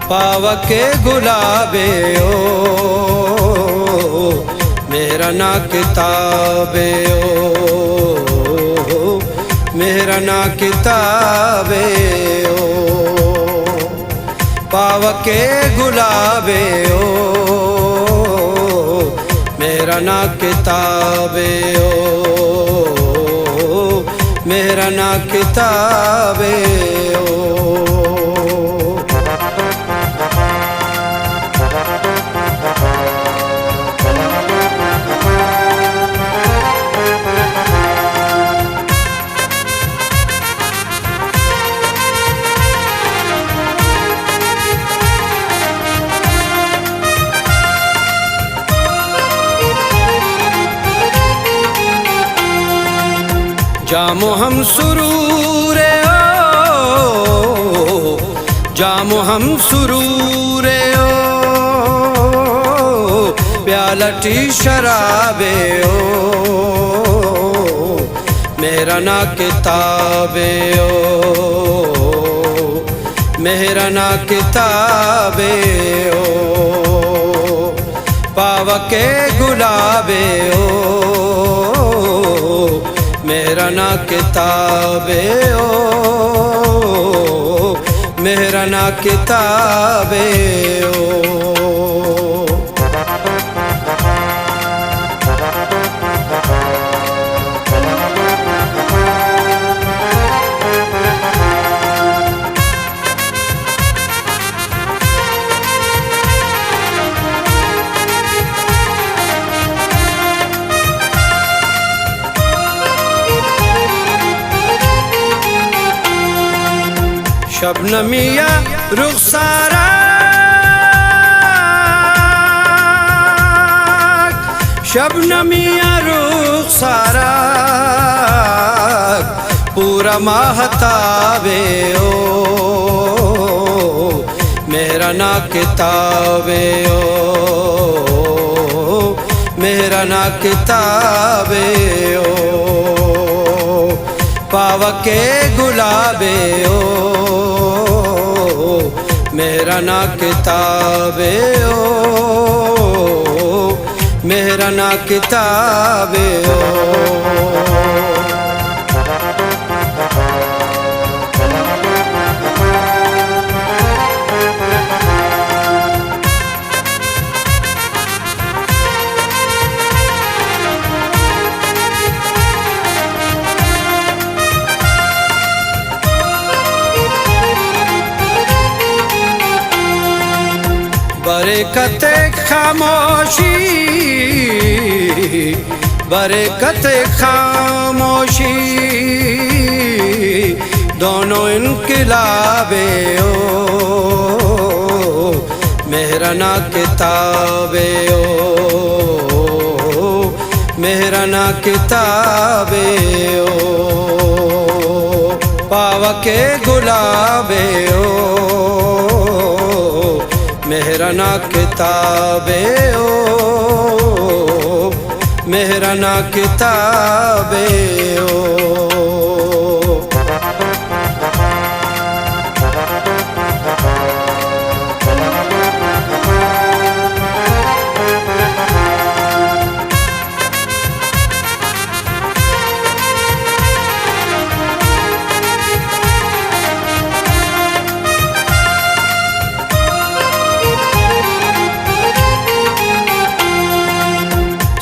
पावके गुलाबे ओ मेरा ना किताबे ओ मेरा ना किताबे ओ पावके गुलाबे ओ मेरा ना किताबे ओ मेरा ना किताबे ओ। जामो हम सुरूरे ओ जामो हम सुरूरे ओ प्यालटी शराबे ओ मेरा ना किताबे ओ मेरा ना किताबे ओ पावके गुलाबे ओ मेरा ना किताबे ओ मेरा ना किताबे ओ। शबनमिया रुखसारा शबनमिया रुखसारा पूरा महताबे ओ मेरा ना किताबे ओ मेरा ना किताबे ओ पावके गुलाबे ओ मेरा ना किताबे ओ मेरा ना किताबे ओ। बरकते खामोशी बरकते खामोशी दोनों इनकलाबे ओ मेरा ना किताबे ओ मेरा ना किताबे ओ पावके गुलाबे ओ मेरा ना किताबे ओ मेरा ना किताबे ओ।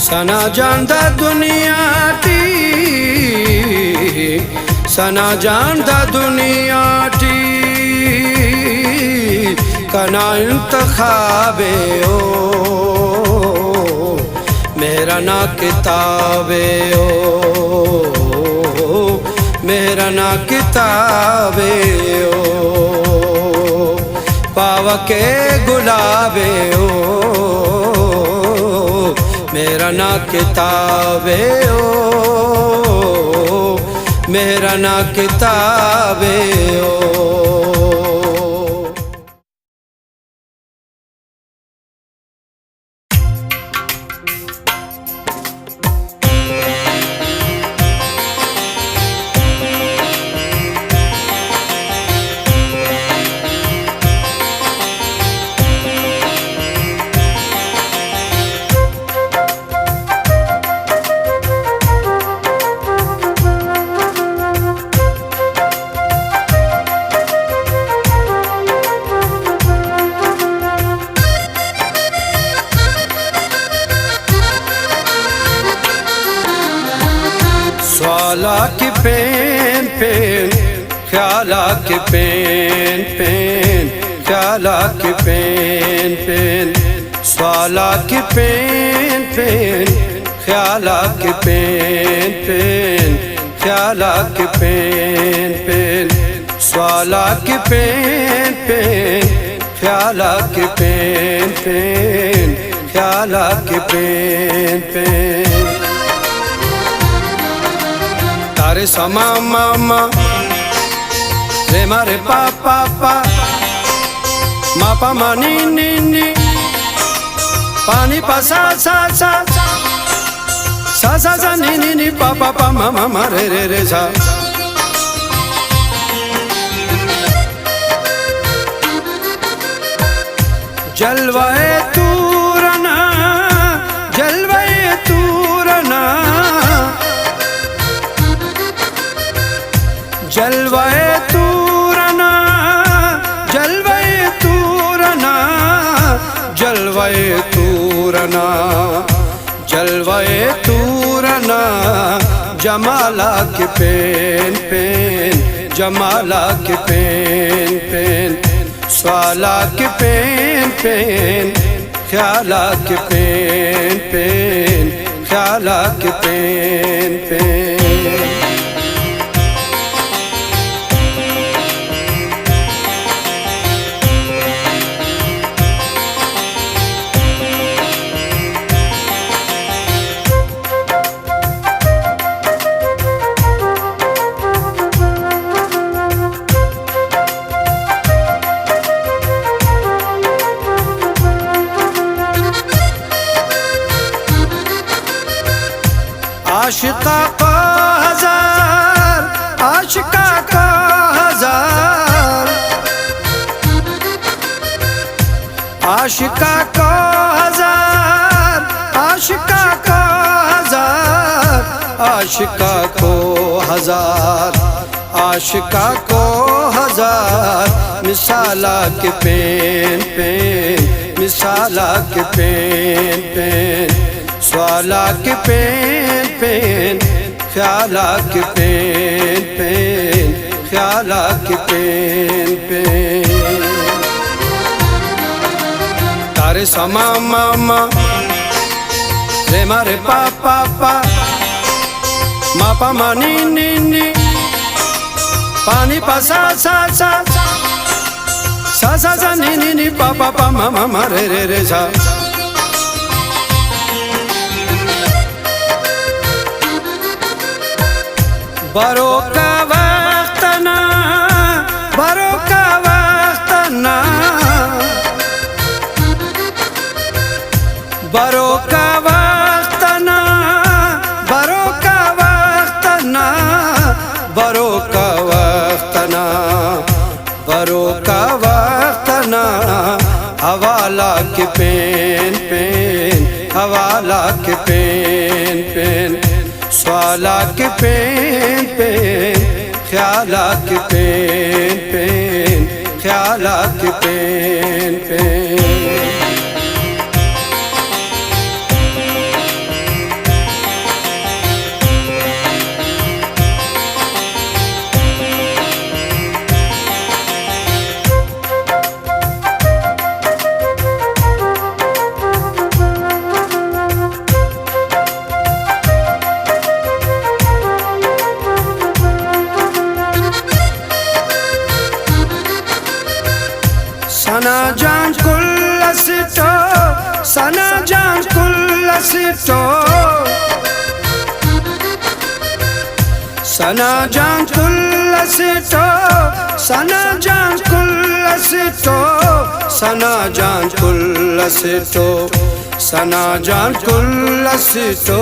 सना जानदा दुनिया टी सना जानदा दुनिया टी कना इंतखाबे ओ मेरा ना किताबे ओ मेरा ना किताबे ओ पावके गुलाबे ओ मेरा ना किताबे ओ मेरा ना किताबे ओ। सवाला की पेन पेन ख्याला की पेन पेन ख्याला की पेन पेन सवाला की पेन पेन ख्याला की पेन पेन ख्याला की पेन पेन सवाला की पेन पेन ख्याला की पेन पेन ख्याला की पेन पेन तारे समा मामा रे मारे पा पा पा मा पा मा नी नी नी पानी पा सा सा सा सा सा सा नी नी नी पा पा पा मा मा मा रे रे रे सा जलवाए तूरना जलवाए तूरना जलवाए तूरना जलवाए तूरना जलवाए तूरना जलवाए तूरना जमाला के पेन पेन जमाला के पेन पेन सवाला के पेन पेन ख्याला के पेन पेन ख्याला के पेन पेन आशिका को हजार आशिका को हजार आशिका को हजार आशिका को हजार आशिका को हजार आशिका को हजार मिसाला के पेन पेन मिसाला के पेन पेन सवाला के पेन पेन ख्याला के पेन पेन ख्याला के पेन पेन तारे समा मामा रे मारे पा पा पा मा पा मा नी नी नी पानी पा सा सा सा सा सा सा नी नी नी पा पा पा मा मा मा रे रे रे सा बरो का वक्त ना बरो का वक्त ना बरो का वक्त ना बरो का वक्त ना बरो का वक्त ना बरो का वक्त ना हवाला के पेन पेन हवाला के पेन पेन सवाला के पेन पेन ख्याला के पेन पेन ख्याला के पेन पेन सना जान कुल सिटो सना जान कुल सिटो सना जान कुल सिटो सना जान कुल सिटो सना जान कुल सिटो सना जान कुल सिटो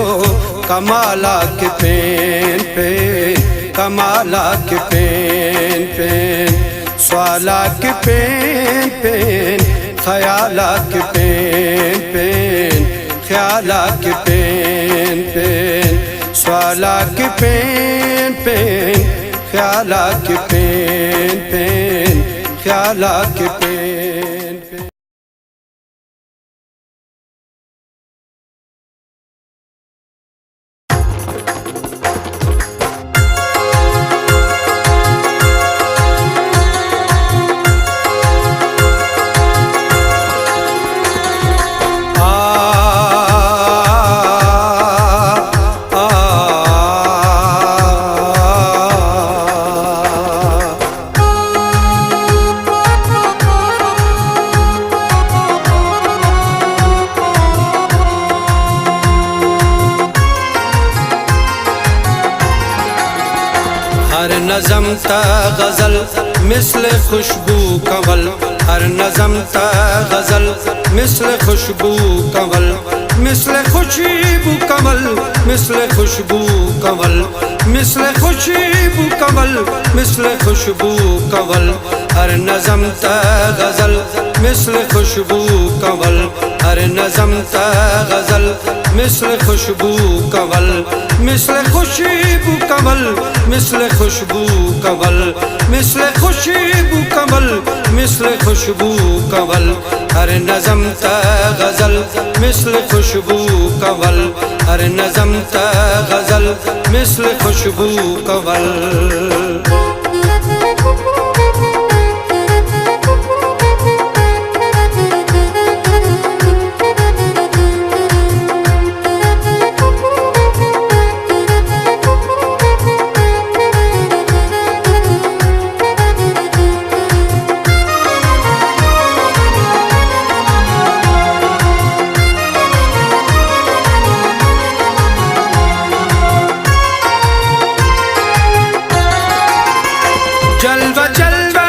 कमाला के पेन पेन कमाला के पेन पेन सवाला के पेन पेन ख्याला के पेन पेन ख्याला के पेन पेन सवाला के पेन पेन ख्याला के पेन पेन ख्याला के पेन पेन नज़म ता गज़ल मिस्ल खुशबू कंवल, हर नज़म ता गज़ल मिस्ल खुशबू कंवल, मिस्ल खुशबू कंवल, मिस्ल खुशबू कंवल, मिस्ल खुशबू कंवल, मिस्ल खुशबू कंवल, हर नज़म ता गज़ल मिस्ल खुशबू कंवल, हर नज़म ता गज़ल मिस्ल खुशबू कंवल, मिस्ल खुशबू कंवल, मिस्ल खुशबू कंवल, मिस्ल खुशबू कंवल, मिस्ल खुशबू कंवल, हर नज़म ता गज़ल मिस्ल खुशबू कंवल, हर नज़म ता गज़ल मिस्ल खुशबू कंवल। जलवा जलवा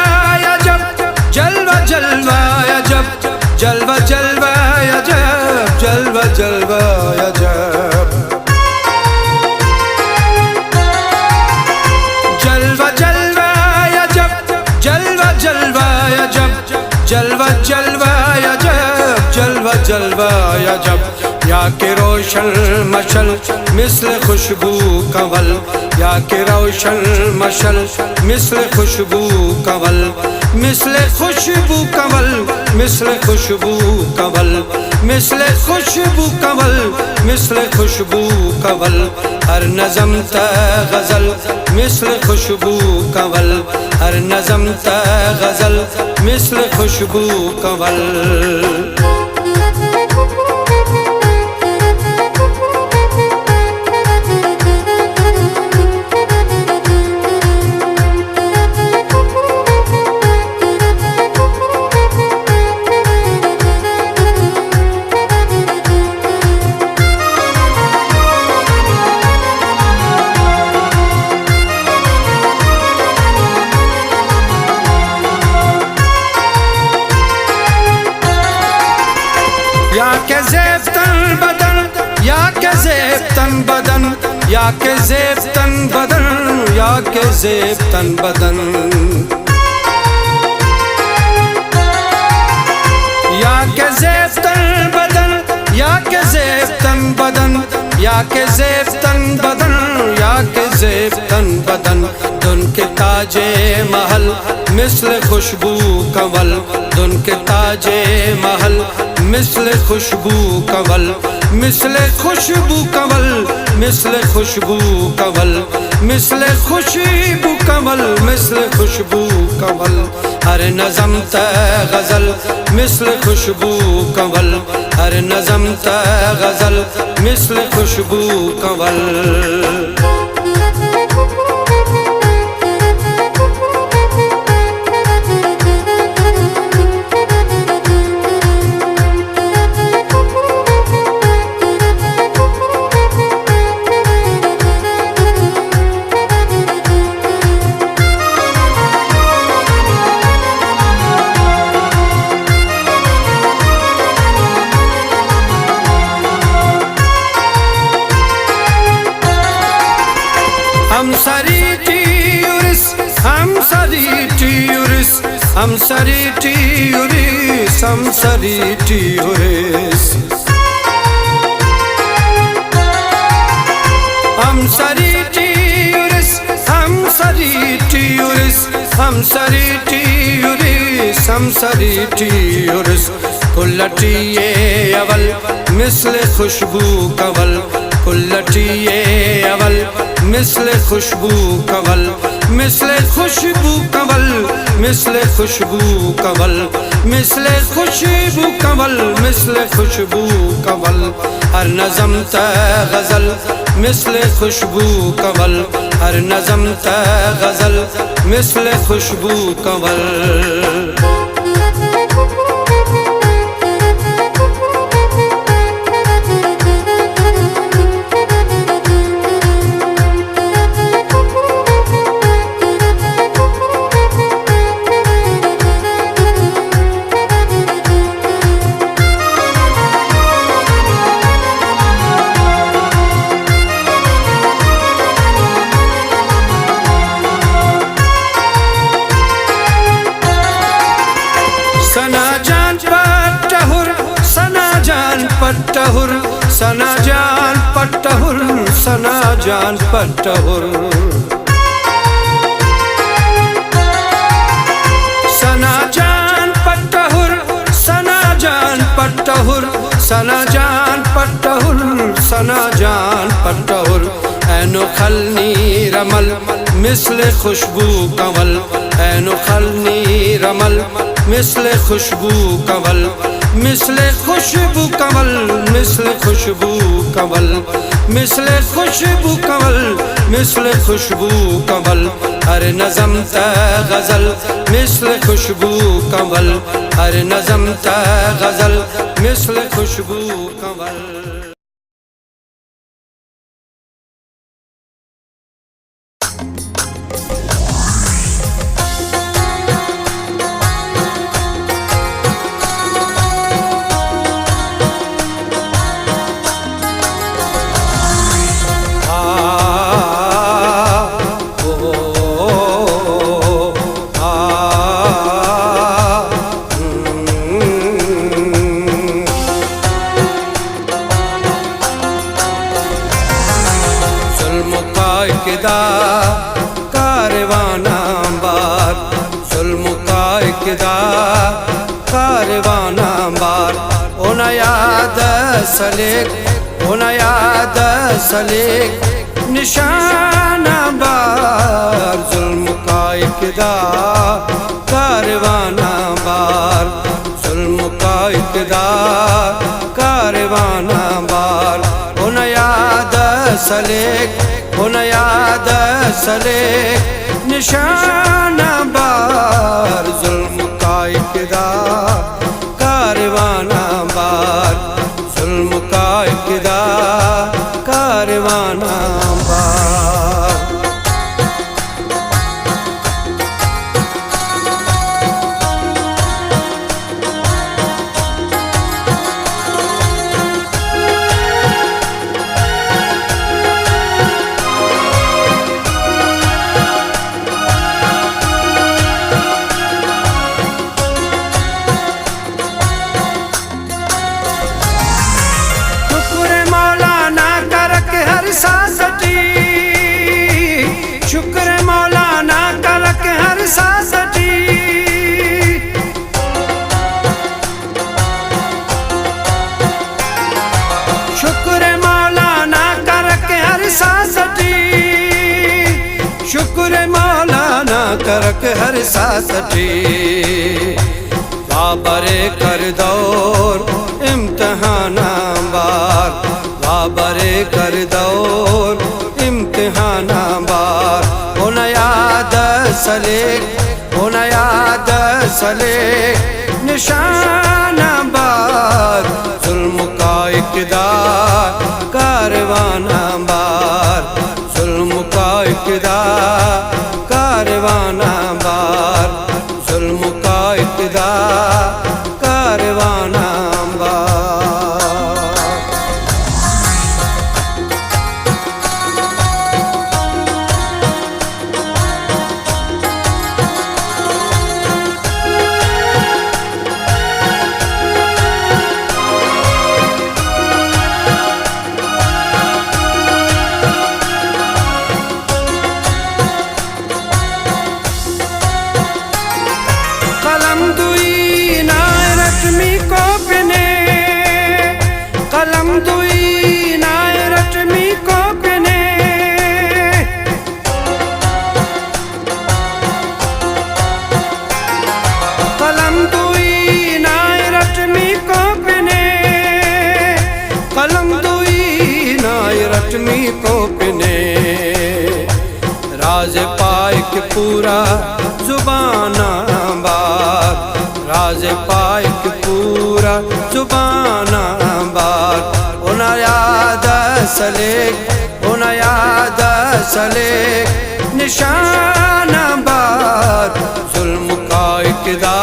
अजब, जलवा जलवा अजब, जलवा जलवा अजब, जलवा जलवा अजब, जलवा जलवा अजब, जलवा जलवा अजब, जलवा जलवा अजब, जलवा जलवा अजब, या के रोशन मशल मिस्ल खुशबू कंवल, या के रोशन मशल मिस्ल खुशबू कंवल, मिस्ल खुशबू कंवल, मिस्ल खुशबू कंवल, मिस्ल खुशबू कंवल, मिस्ल खुशबू कंवल, हर नज़म ता गज़ल मिस्ल खुशबू कंवल, हर नज़म ता गज़ल मिस्ल खुशबू कंवल। या के ज़ेफ़्तन बदन, या के ज़ेफ़्तन बदन, या के ज़ेफ़्तन बदन, या के ज़ेफ़्तन बदन, या के ज़ेफ़्तन बदन, या के ज़ेफ़्तन बदन, या के ज़ेफ़्तन बदन, या के ज़ेफ़्तन बदन, दुन के ताजे महल मिस्ल खुशबू कंवल, दुन के ताजे महल मिस्ल खुशबू कंवल, मिस्ल खुशबू कंवल, मिस्ल खुशबू कंवल, मिस्ल खुशबू कंवल, मिस्ल खुशबू कंवल, हर नज़म ता गज़ल मिस्ल खुशबू कंवल, हर नज़म ता गज़ल मिस्ल खुशबू कंवल। हम सरी टीयूरिस, हम सरी टीयूरिस, हम सरी टीयूरिस, हम सरी टीयूरिस, हम सरी टीयूरिस, हम सरी टीयूरिस, हम सरी टीयूरिस, हम सरी टीयूरिस, कुल्लटिए अवल मिस्ल खुशबू कंवल, कुल्लटिए अवल मिस्ल खुशबू कंवल, मिस्ल खुशबू कंवल, मिस्ल खुशबू कंवल, मिस्ल खुशबू कंवल, मिस्ल खुशबू कंवल, हर नज़म ता गज़ल मिस्ल खुशबू कंवल, हर नज़म ता गज़ल मिस्ल खुशबू कंवल। पट्टहुर सना जान पट्टहुर सना जान पट्टहुर सना जान पट्टहुर सना जान पट्टहुर सना जान पट्टहुर सना जान पट्टहुर ऐनो खलनी रमल मिस्ल खुशबू कंवल ऐनो खलनी रमल मिस्ल खुशबू कंवल मिस्ल खुशबू कंवल मिस्ल खुशबू कंवल मिस्ल खुशबू कंवल मिस्ल खुशबू कंवल हर नज़म त गज़ल मिस्ल खुशबू कंवल हर नज़म त गज़ल मिस्ल खुशबू कंवल। कारवाना बार जुल्म का इक़्तिदा कारवाना बार ओन याद सलेक ओन याद सलेक निशाना बार जुल्म का इक़्तिदा कारवाना बार जुल्म का इक़्तिदा कारवाना बार ओन याद सलेक ओन याद सलेक निशाना बार जुल्म का इक़्तिदा कारवाना बार जुल्म का इक़्तिदा कारवाना बार। शुक्र मौलाना करक हर सासटी शुक्र मौलाना करक हर सासटी शुक्र मौलाना करक हर सासटी बाबरे कर दौर इम्तिहाना बार बाबरे कर दौर इम्तिहाना बार ओन याद सलेक ओन याद सलेक निशाना बार जुल्म का इक़्तिदा कारवाना बार जुल्म का इक़्तिदा कारवाना बार जुल्म का इक़्तिदा कारवाना बार। कलम दुई नाय रटमी को पिने कलम दुई नाय रटमी को पिने कलम दुई नाय रटमी को पिने कलम दुई नाय रटमी को पिने राज पाइक पूरा जुबाना बार राज पाइक पूरा जुबाना बार ओन याद सलेक ओन याद सलेक निशाना बार जुल्म का इक़्तिदा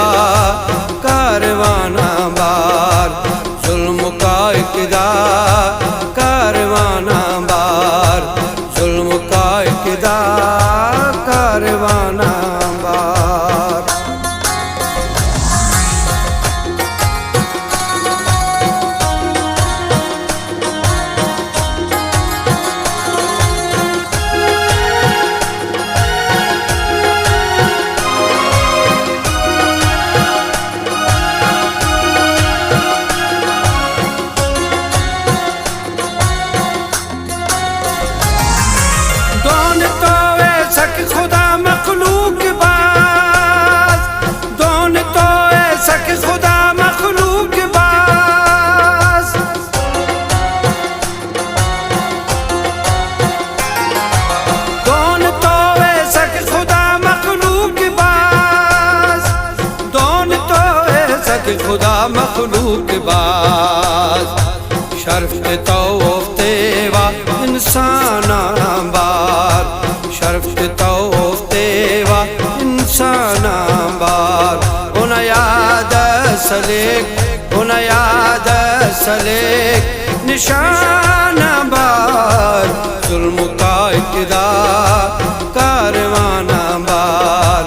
कारवाना बार जुल्म का इक़्तिदा कारवाना बार जुल्म का इक़्तिदा कारवाना बार। मखलूक बाज शर्फ तौफ तेवा इंसान बार शर्फ तौफ तेवा इंसान बार उन याद सलेक उन याद सलेक निशान बार जुल्म का इक्तदा कारवाना बार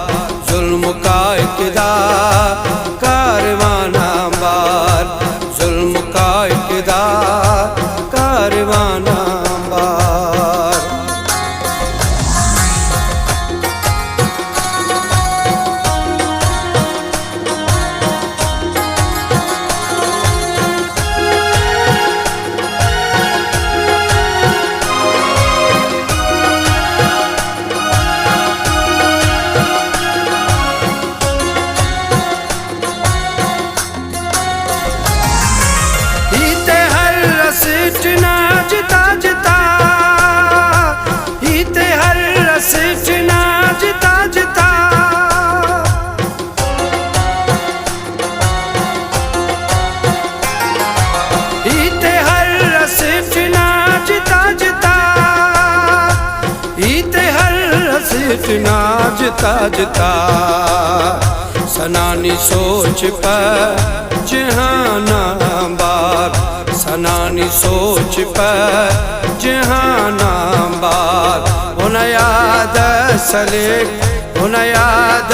जुल्म का इक्तदा कारवाना बार जुल्म का इक्तदा कारवाना बार। जिता जिता सनानी सोच पर जहाना बार सनानी सोच पर जहाना बार उन याद सलेक उन याद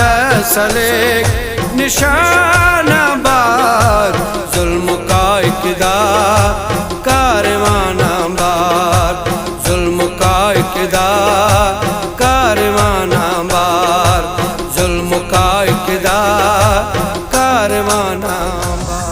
सलेक निशाना बार जुल्म का इक्तदा कारवाना बार जुल्म का इक्तदा कारवाना बार जुल्म का इक्तदा कारवाना बार।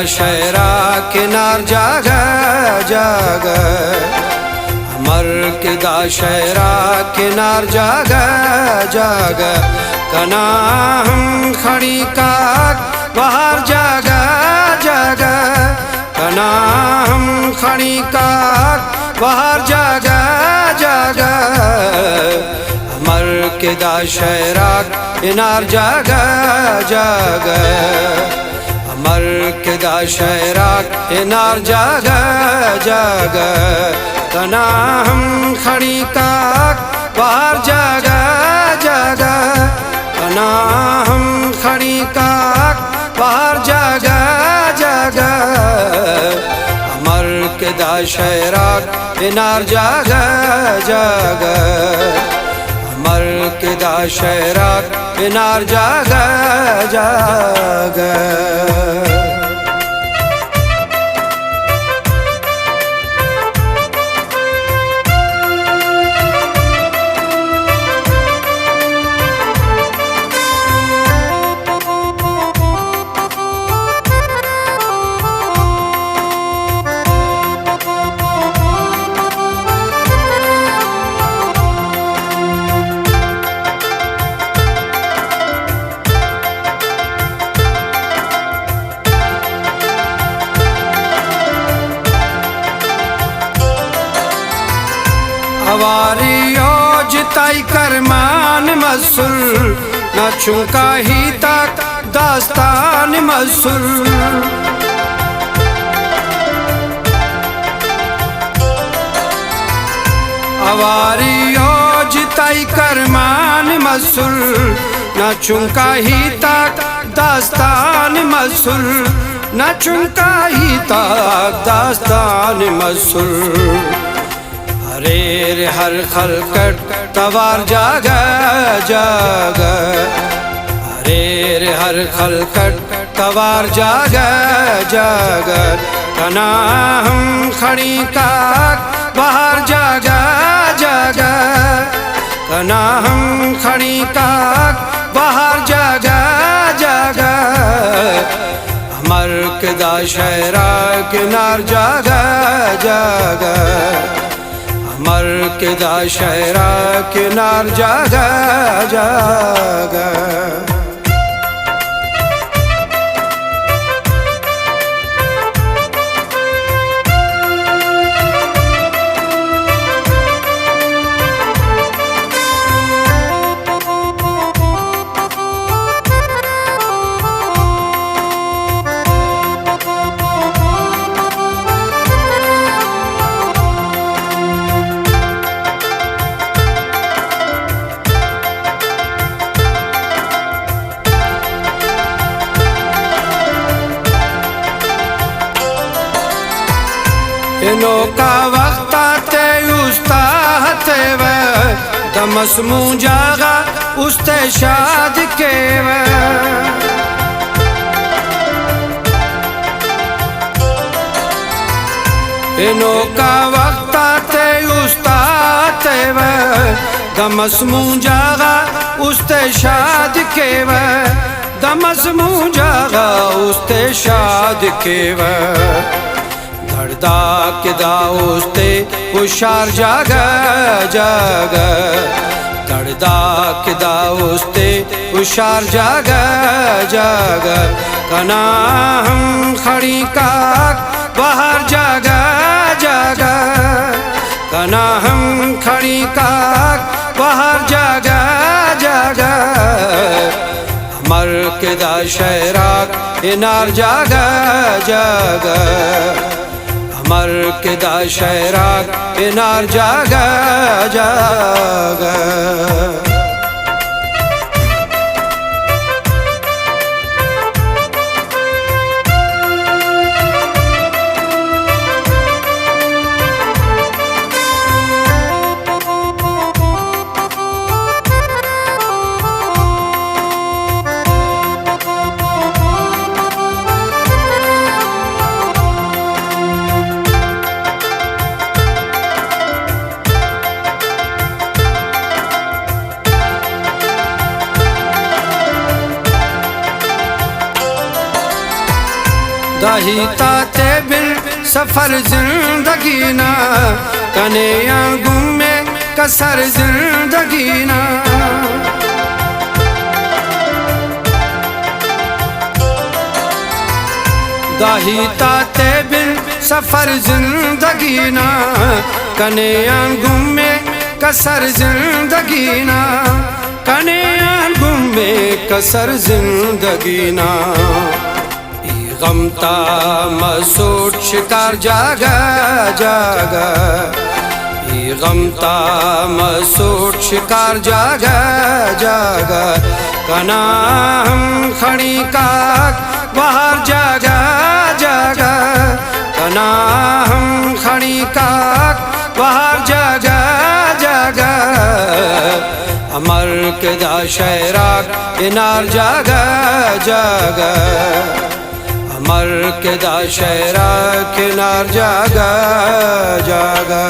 शहरा किनार जाग जाग मर के दा शहरा किनार जाग जाग कना हम खड़ी का बाहर जाग जाग कना हम खड़ी का बाहर जाग जाग मर के दा शहरा किनार जाग जाग मर के दा शहरा किनार जाग जाग कना हम खड़ी का बाहर जाग जाग कना हम खड़ी का बाहर जाग जाग मर के दा शहरा किनार जाग जाग मर के दा शहरा किनार जाग जाग। हवारी जिताई करमान मसूल न चुका ही तक दास्तान मसूल हवारी जिताई करमान मसूल न चुका ही तक दास्तान मसूल न चुनका ही ताक दास्तान मसूर हरे रे हर खलकट तवार जागा जागा हरे रे हर खलकट तवार जागा जागा कना हम खड़ी काक बाहर जागा जागा कना हम खड़ी काक बाहर जागा जागा हमर कदा शहरा किनार जागा जागा हमर कदा शहरा किनार जागा जागा इनो का वक्त आते उस्ताहते वे दमसमू जागा उस्ते शाद के वे इनो का वक्त आते उस्ताहते वे दमसमू जागा उस्ते शाद के वे दमसमू जागा उस्ते शाद के वे धड़दा किदा उस्ते हुशार जागा जागा धड़दा किदा उस्ते हुशार जागा जागा कना हम खड़ी काक बाहर जागा जागा कना हम खड़ी काक बाहर जागा जागा हमर किदा शहराक इनार जागा जागा हमर किदा शहराक इनार जागा जागा दाहिता ते बिल सफर जिंदगी ना कने गुमे कसर जिंदगी ना दाहिता ते बिल सफर जिंदगी ना कने गुमे कसर जिंदगी ना कने गुमे कसर जिंदगी ना गमता मसूट शिकार जागा जागा गमता मसूट शिकार जागा जागा कना हम खड़ी काक बाहर जागा जागा कना हम खड़ी काक बाहर जागा जागा हमर किदा शहराक इनार जागा जागा हमर किदा शहरा किनार जागा जागा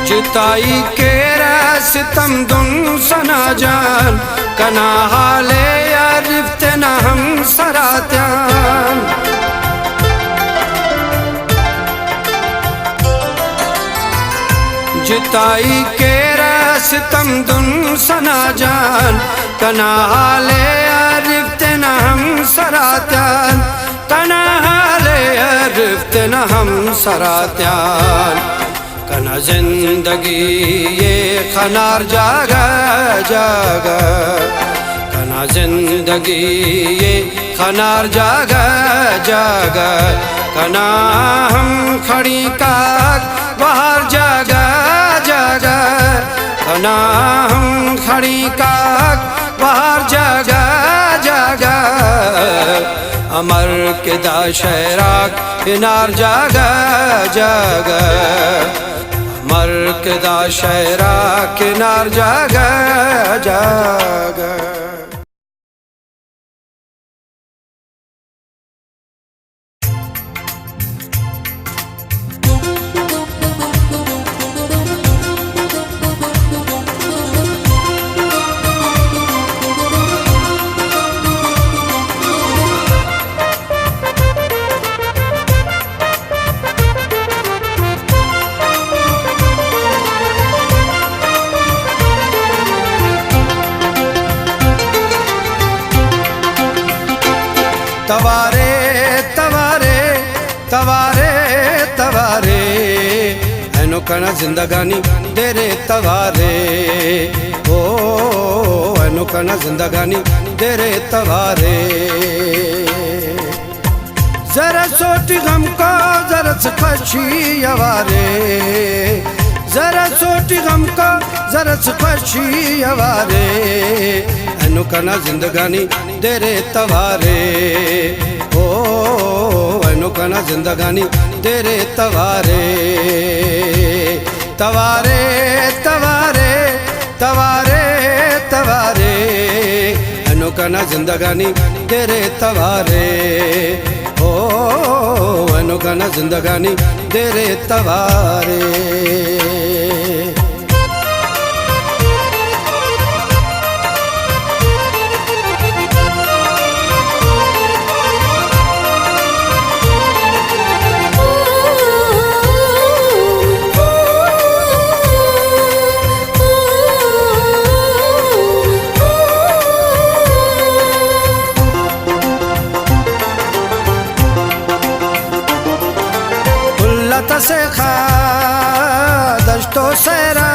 जिताई के सितम दुन सना जान कना हाले यारिफ्त न हम सरात्यान जिताई के सितम दुन सना जान कनाले अरिफ्ते न हम सरात्यान कनाले अरिफ्ते न हम सरात्यान कना जिंदगी ये खनार जागा जागा कना जिंदगी ये खनार जागा जागा कना हम खड़ी काक बाहर जागा जागा कना हम खड़ी काक बाहर जागा जागा अमर के दाशराक किनार जागा जागा अमर के दाशराक किनार जागा जागा। तवारे तवारे तवारे तवारे ऐनो कना जिंदगानी तेरे तवारे ओ ऐनो कना जिंदगानी तेरे तवारे जरा सोच गम को जरा खुशी अवारे जरा सोच गम को जरा खुशी अवारे ऐनो कना जिंदगानी तेरे तवारे ओ ऐनो कना जिंदगानी तेरे तवारे तवारे तवारे तवारे तवारे ऐनो कना जिंदगानी तेरे तवारे ओ ऐनो कना जिंदगानी तेरे तवारे। से खा दश्तो सहरा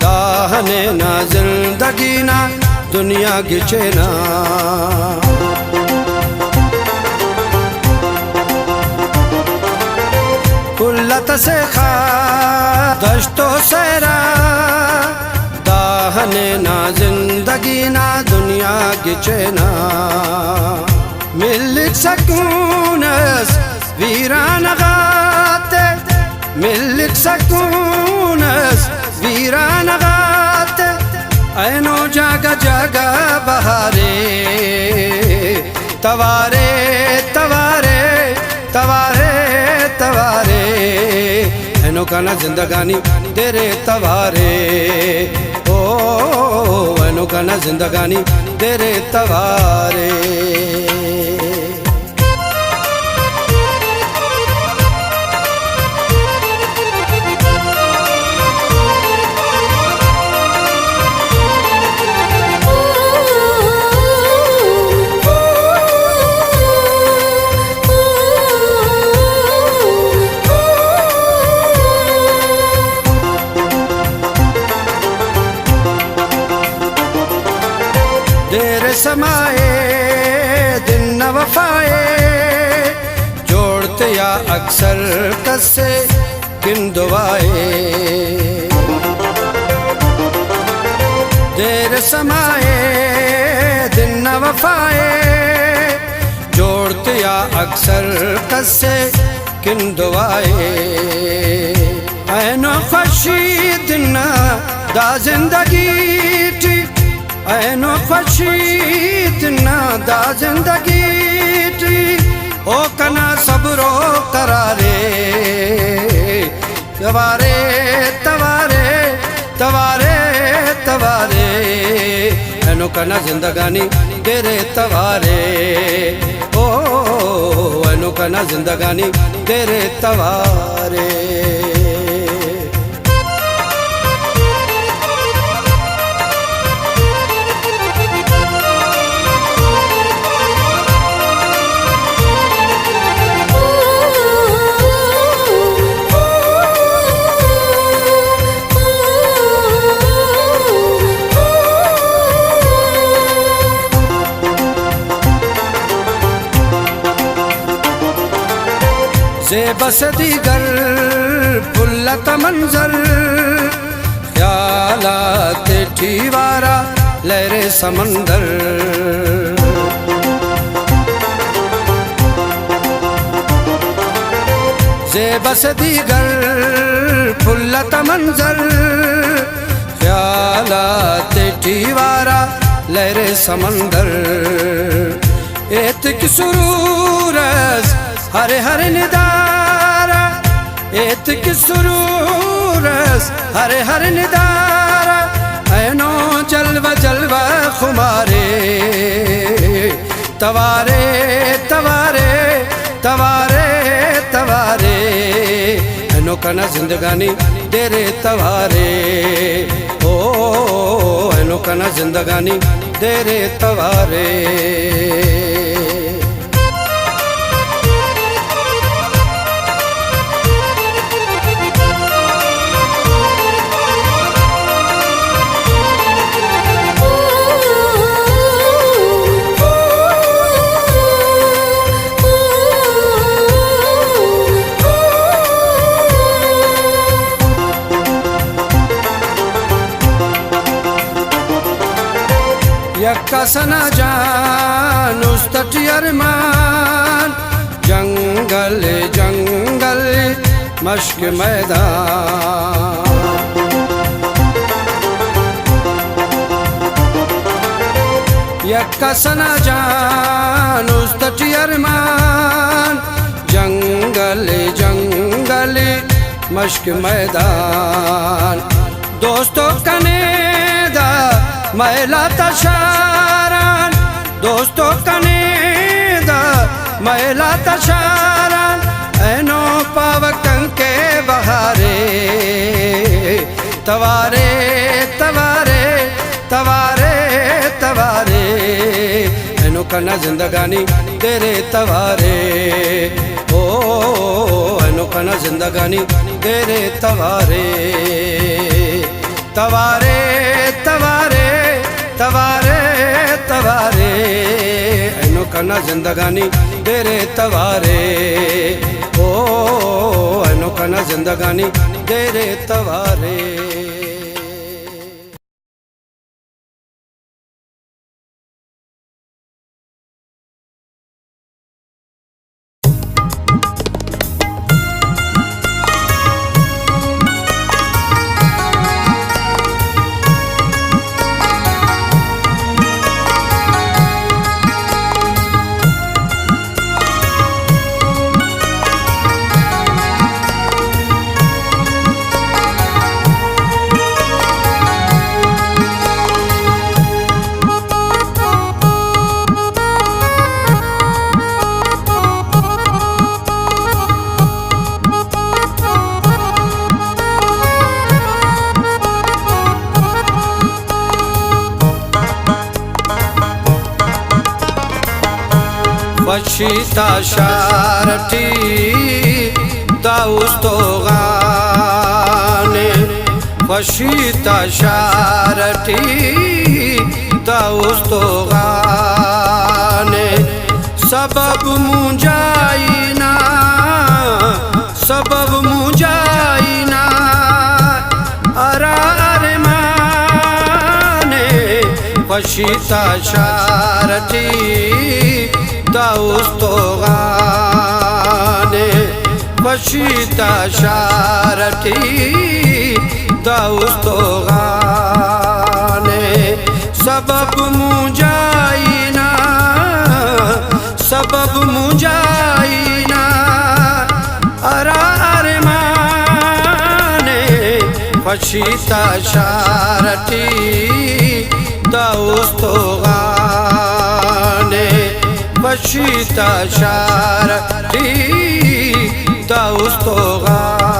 दाहने ना जिंदगी ना दुनिया गिचे ना कुल्लत से खा दश्तो सहरा दाहने ना जिंदगी ना दुनिया गिचे ना मिल सकून वीरान गाते मिल सकून वीरान गाते ऐनो जागा जागा बहारे तवारे तवारे तवारे तवारे ऐनो कना जिंदगानी तेरे तवारे ओ ऐनो कना जिंदगानी तेरे तवारे। देर समाए दिन न वफाए जोड़ते या अक्सर कसे किन दुआए देर समाए दिन न वफाए जोड़ते या अक्सर कसे किन दुआए ऐनो खुशी दिन दा जिंदगी ऐनो खुशी दिन दा जिंदगी ओ कना सबरो करारे तवारे तवारे तवारे तवारे ऐनो कना जिंदगानी तेरे तवारे ओ ऐनो कना जिंदगानी तेरे तवारे। जेबस दीगर फुल्लत मंजर ख्यालात ठीवारा लहरे समंदर जेबस दीगर फुल्लत मंजर ख्यालात ठीवारा लहरे समंदर एतक सुरूरस हरे हरे निदारा एतक सुरूरस हरे हरे निदारा ऐनो जलवा जलवा खुमारे तवारे तवारे तवारे तवारे ऐनो कना जिंदगानी तेरे तवारे ओ ऐनो कना जिंदगानी तेरे तवारे यक्कासना जान उस्तटी अरमान जंगल जंगल मश्क मैदान यक्कासना जान उस्तटी अरमान जंगल जंगल मश्क मैदान दोस्तों कनेदा मैला तशारान दोस्तों कनेदा मैला तशारान ऐनो पावकं के बहारे तवारे तवारे तवारे तवारे ऐनो कना जिंदगानी तेरे तवारे ओ ऐनो कना जिंदगानी तेरे तवारे तवारे तवारे तवारे तवारे ऐनो कना जिंदगानी तेरे तवारे ओ ऐनो कना जिंदगानी तेरे तवारे वशीता शारटी दाउस्तोगाने वशीता शारटी दाउस्तोगाने सबब मुंजाइना सबब मुंजाइना अरा अरमाने वशीता शारटी दाउस्तोगाने वशीता शारटी दाउस्तोगाने सबब मुंजाइना सबब मुंजाइना अरा अरमाने वशीता शारटी दाउस्तोगाने वशीता शारटी दाउस्तोगाने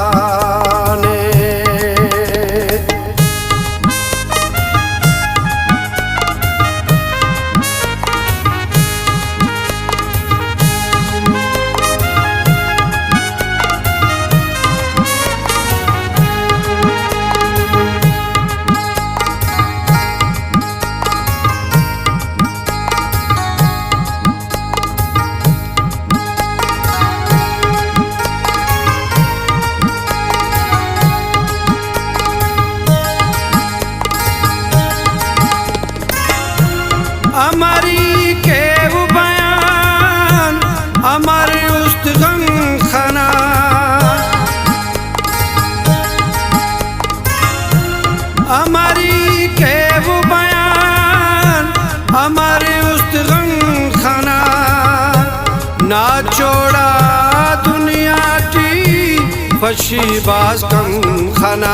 फशी बाज कम खाना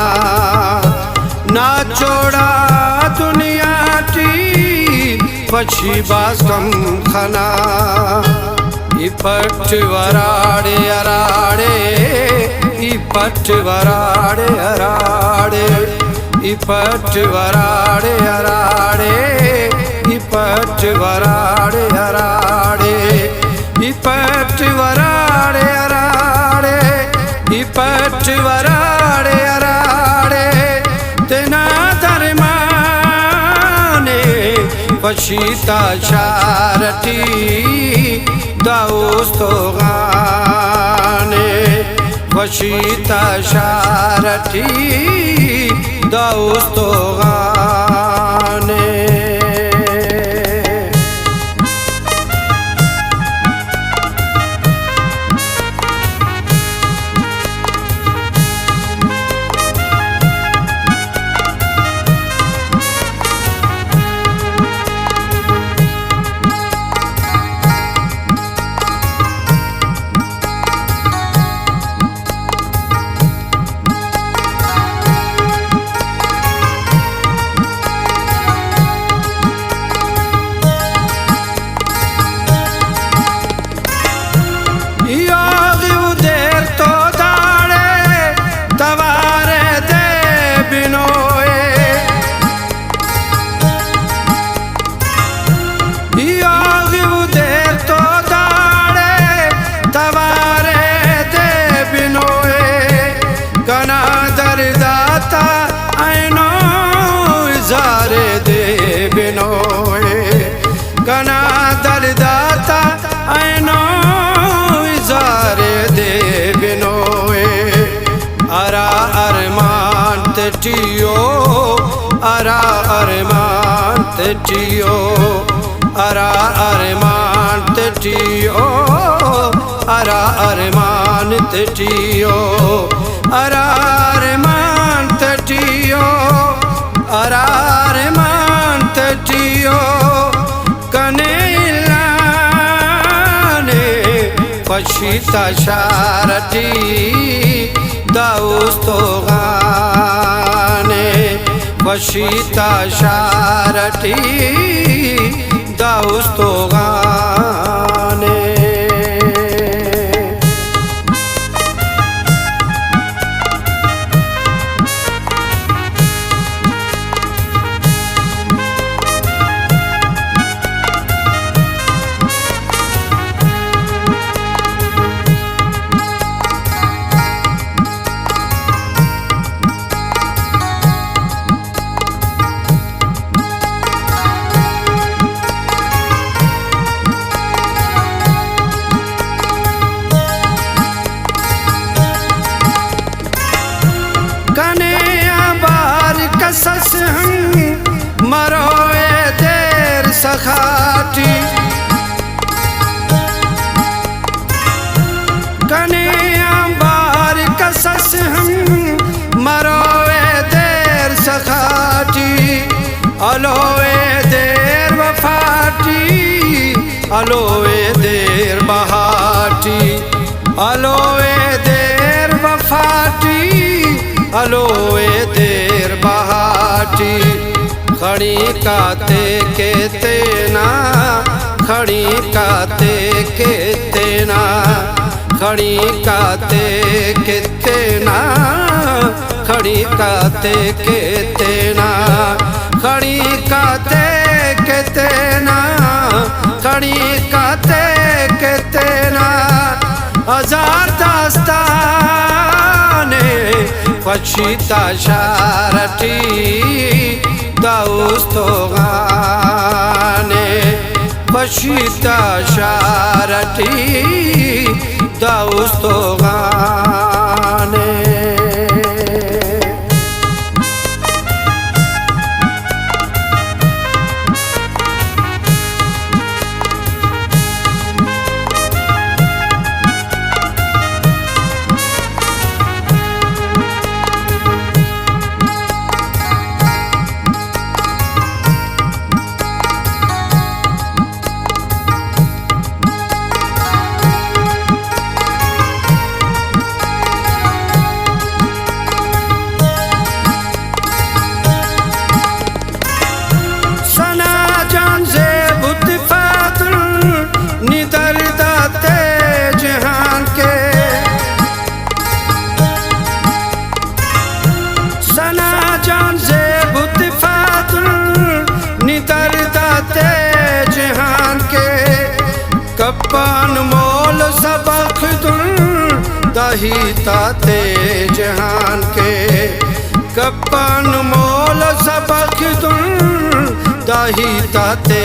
ना छोड़ा दुनिया की फशी बाज कम खाना इपट वराड़े अराड़े इपट वराड़े अराड़े इपट वराड़े अराड़े इपट वराड़े अराड़े इपट वराड़े अराड़े इपट वराड़े अराड़े तेना दरमाने फशीता शारटी दाउस्तो गाने फशीता शारटी दाउस्तो गाने गना दरदाता ऐनो इजारे दे बिनोए अरा अरमान तटियो अरा अरमान तटियो अरा अरमान तटियो अरा अरमान तटियो अरा अरमान तटियो अरा अरमान तटियो फशीता शारटी दाउस्तो गाने फशीता शारटी दाउस्तो गाने कसस हम मरोए देर सखाटी कने बार कसस हम मरोए देर सखाटी अलोए देर वफाटी अलोए देर बहाटी अलोए देर वफाटी अलोए देर बहाटी खड़ी काते के तेना खड़ी काते के तेना खड़ी काते के तेना खड़ी काते के तेना खड़ी काते के तेना खड़ी काते के तेना हजार दास्ताने फशीता शारटी दाउस्तो गाने फशीता शारटी दाउस्तो गाने दाही ताते जहान के कप्पान मोल सबक तुम दाही ताते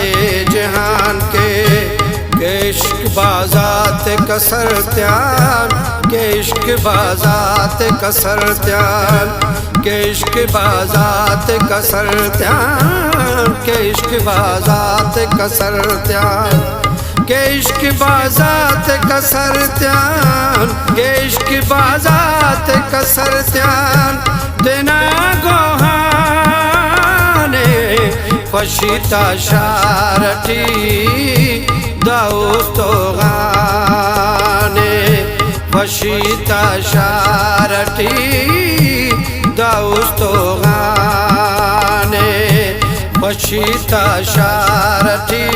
जहान के इश्क बाजात कसर त्यान के इश्क बाजात कसर त्यान के इश्क बाजात कसर त्यान के इश्क बाजात कसर त्यान के इश्क बाजात कसर त्यान के इश्क बाजात कसर त्यान देना गोहाने फशीता शारटी दाऊस्तो गाने फशीता शारटी दाऊस्तो गाने फशीता शारटी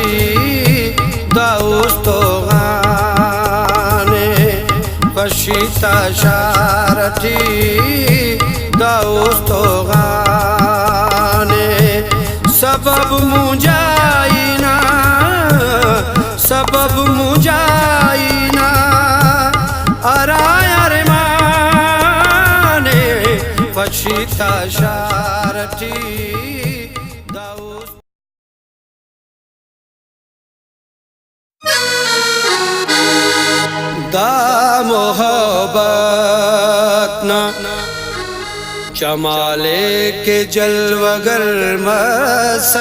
दाऊस्तो गाने फशीता शारटी दाऊस्तो गाने सबब मुजाइना सबब मुजाइना अरायर माने फशीता शारटी दा मोहब्बत ना जमाले के जलवगर मसक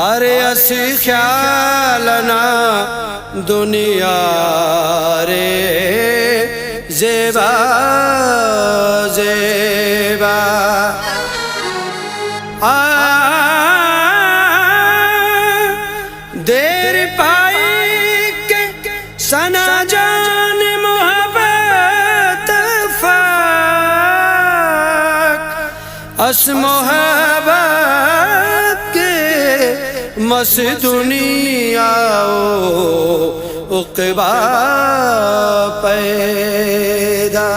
अरे असी ख्यालना दुनिया रे ज़ेबा ज़ेबा देर पाई के सना जान मोहब्बत फाक अस मोहब्बत के मस दुनिया उक़बा पैदा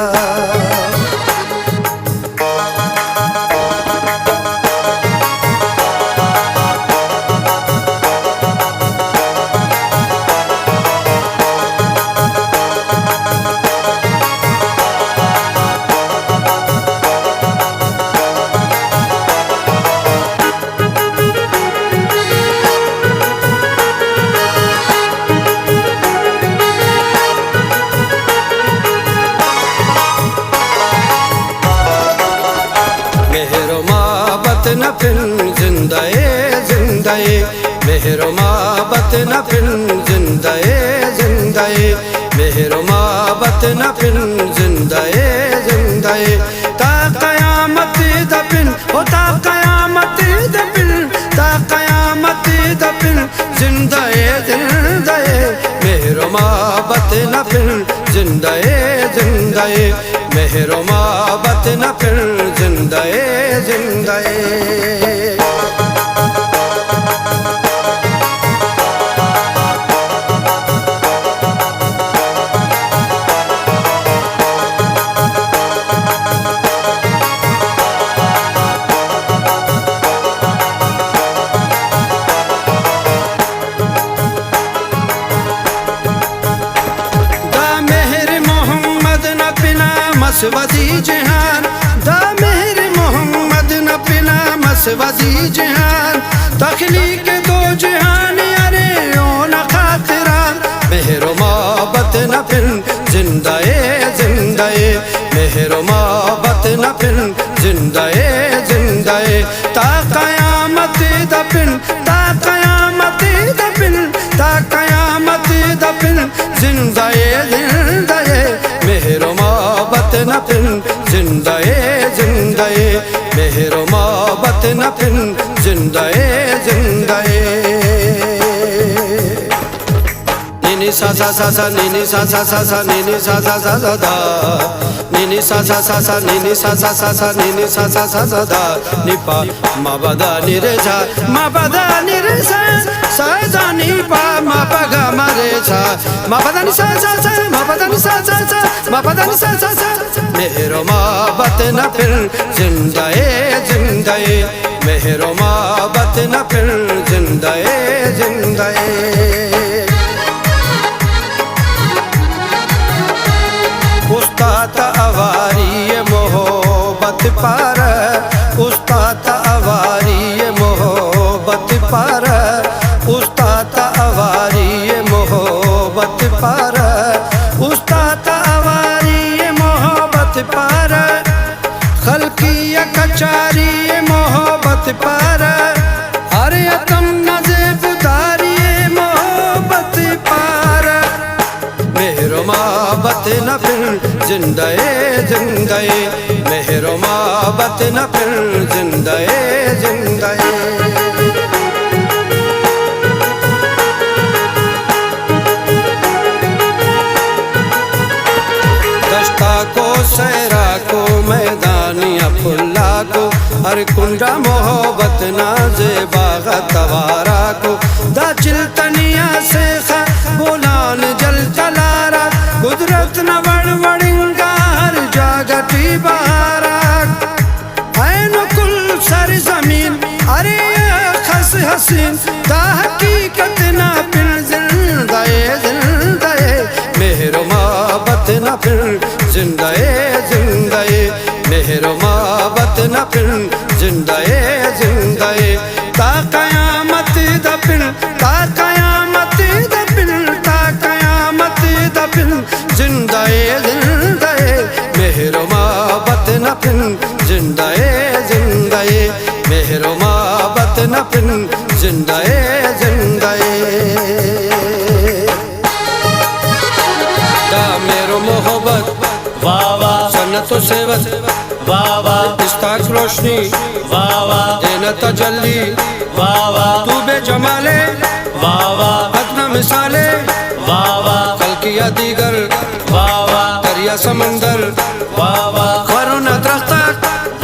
न फिर जिंदाए जिंदाए मेहरो मोहब्बत न फिर जिंदाए जिंदाए मेहरो मोहब्बत न फिर जिंदाए जिंदाए ता क़यामत दफिन होता क़यामत दफिन ता क़यामत दफिन जिंदाए जिंदाए मेहरो मोहब्बत न फिर जिंदाए जिंदाए मेहरो मोहब्बत न फिर जिंदाए जिंदाए मसवदी जहान दा मेहर मोहम्मद न पिना मसवदी जहान तखलीक दो जहान अरे ओ न खातिरा मेहरो मोहब्बत न फिर जिंदाए जिंदाए मेहरो मोहब्बत न फिर जिंदाए जिंदाए ता क़यामत दफिन ता क़यामत दफिन ता क़यामत दफिन जिंदाए जिंदाए मेहरो मोहब्बत न फिर जिंदाए जिंदाए मेहरो मोहब्बत न फिर जिंदाए जिंदाए नी सा सा सा सा नी सा सा सा सा नी सा सा सा सा दा नी सा सा सा सा नी सा सा सा सा नी सा सा सा सा दा नी पा मा बदा नी रे सा मा बदा नी रे सा सा दा नी पा मा पा गा मा रे सा मा बदा नी सा सा सा मा बदा नी सा सा सा मा बदा नी सा सा सा मेहरो मोहब्बत न फिर जिंदाए जिंदाए मेहरो मोहब्बत न फिर जिंदाए जिंदाए उस्ताद आवारी मोहब्बत पर खल्किया कचारी मोहब्बत पर अरे तुम नज़ेब दारी मोहब्बत पर मेहरो मोहब्बत न फिर जिंदए जिंदए मेहरो मोहब्बत न फिर जिंदए जिंदए को सहरा को मैदानिया फुल्ला को हर कुंडा मोहब्बत नाजे बाग तवारा को दा चिलतनिया से बोलान जल तलारा कुदरत न वड़वड़िंगा हर जागती बहारा ऐन कुल सर जमीन अरे खस हसीन दा हकीकत ना फिर जिंदाए जिंदाए मेहरो मोहब्बत न फिर जिंदाए जिंदाए मेहरो मोहब्बत न फिर जिंदाए जिंदाए ता कयामत दा फिर ता कयामत दा फिर ता कयामत दा फिर जिंदाए जिंदाए मेहरो मोहब्बत न फिर जिंदाए जिंदाए मेहरो मोहब्बत न फिर जिंदाए जिंदाए दा मेरो मोहब्बत वावा सन्नतो सेवत वावा इस्ताक रोशनी वावा देना तजल्ली वावा तू बे जमाले वावा अदना मिसाले वावा खल्किया दीगर वावा दरिया समंदर वावा खरून दरख्त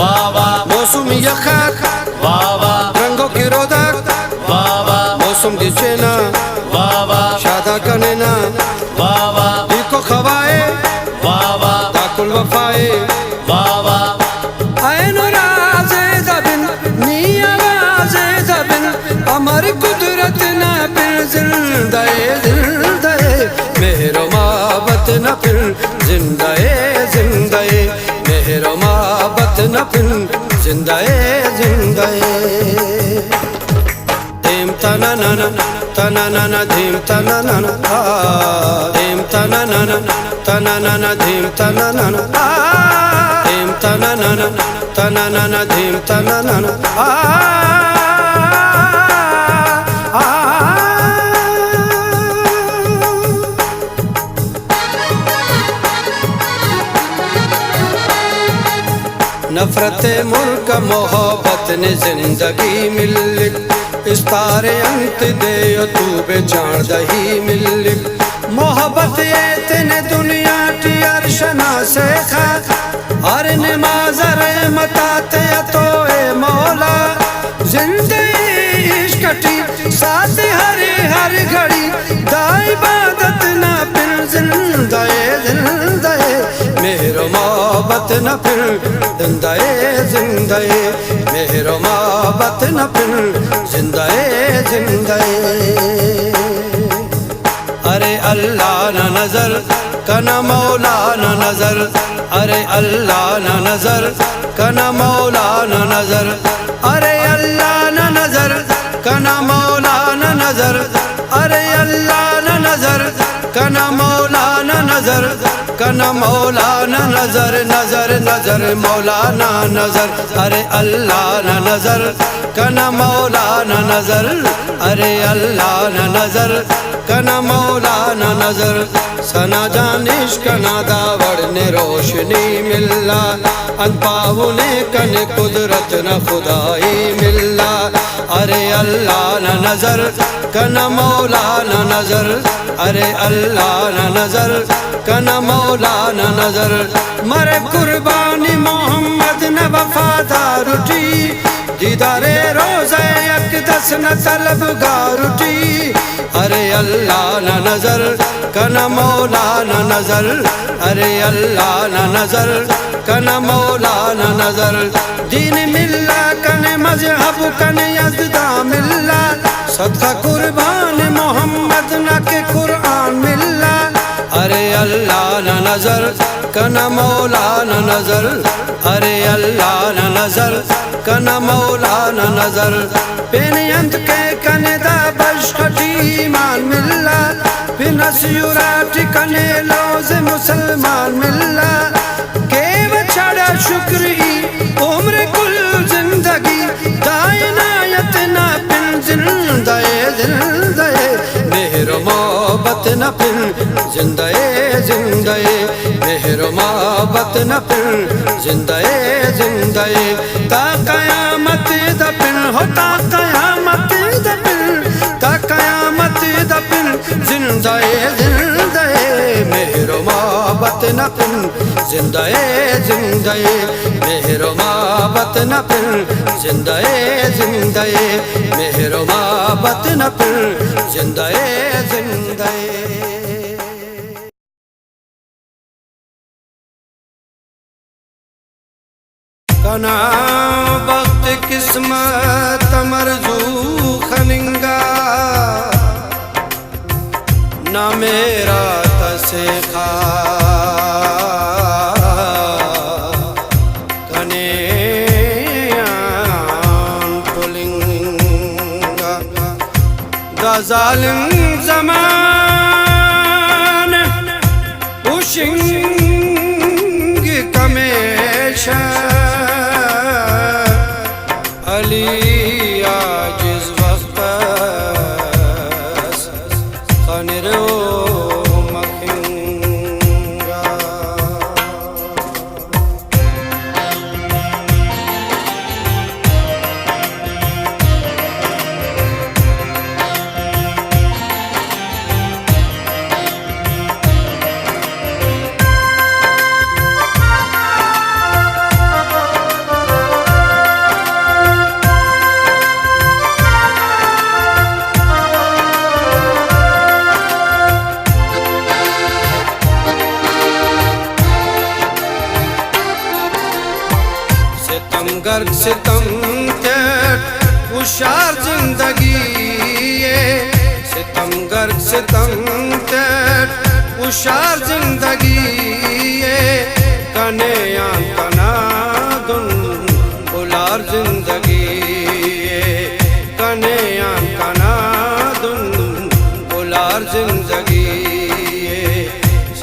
वावा मौसम यखक वावा रंगों की रोदक वावा मौसम दी चेना वावा शादा कनेना वावा दिको खवाए वावा ताकुल वफाए वावा ऐन राज़े दबिन नी आवाज़े दबिन हमारी कुदरत ना फिर जिंदाए जिंदाए मेहरो मोहब्बत न फिर जिंदाए जिंदाए मेहरो मोहब्बत न फिर जिंदाए जिंदाए धीम तना ना तना ना धीम तना ना धीम तना ना धीम तना ना धीम तना ना धीम तना ना नफरत मुल्क मोहब्बत ने जिंदगी मिल इस तारे अंत दे तू बेचान दही मिल मोहब्बत ये तेने दुनिया की अर्शना से खा हर नमाज रे मताते तो ए मौला जिंदगी इश्क की साथ हर हर घड़ी दाई इबादत ना फिर जिंदाए जिंदाए मेहरो मोहब्बत न फिर जिंदाए जिंदाए मेहरो मोहब्बत न फिर जिंदाए जिंदाए अरे अल्लाह ना नजर कना मौला ना नजर अरे अल्लाह ना नजर कना मौला ना नजर अरे अल्लाह ना नजर कना मौला ना नजर अरे अल्लाह ना नजर कना मौला ना नजर कना मौला ना नजर नजर नजर मौला ना नजर अरे अल्लाह ना नजर कना मौला ना नजर अरे अल्लाह ना नजर कना मौला ना नजर सना जानिश कना दावड़ ने रोशनी मिल्ला अनपाऊ ने कन कुदरत न खुदाई मिल्ला अरे अल्लाह ना नजर कना मौला ना नजर अरे अल्लाह ना नजर कना मौला ना नजर मरे कुर्बानी मोहम्मद न वफादार उठी दीदारे रोज़े अक़दस न तलबगार उठी अरे अल्लाह ना नजर कना मौला ना नजर अरे अल्लाह ना नजर कना मौला ना नजर दीन मिल्ला कने मजहब कने यज़दा मिल्ला सदका कुर्बान मोहम्मद न के कुरान मिल्ला अरे अल्लाह ना नजर कना मौला ना नजर अरे अल्लाह ना नजर कना मौला ना नजर पेन अंत के कने दा बशखटी ईमान मिल्ला फिर नसीरा ठिकाने लौज मुसलमान मिल्ला के बछड़ा शुक्री उम्र कुल जिंदगी कायनात ना फिर जिंदाए जिंदाए मेहर मोहब्बत न फिर जिंदाए जिंदाए मेहर मोहब्बत न फिर जिंदाए जिंदाए ता कयामत द फिर होता कयामत द फिर ता कयामत द फिर जिंदाए जिंदाए मेहर मोहब्बत न फिर जिंदाए जिंदाए मेहर मोहब्बत न फिर जिंदाए जिंदाए मेहर मोहब्बत न फिर जिंदाए जिंदाए कना वक्त किस्मत मरजू खनिंगा ना मेरा तसे खा कने टोलिंगा दा जालिम ज़मान उशिंग कमेशा अली आजिज़ वक्त खनिरो मखिंगा गर्क सितम कैट उशार जिंदगी सितम गर्क सितम कैट उशार जिंदगी कने कना दुन उलार जिंदगी कने कना दुन उलार जिंदगी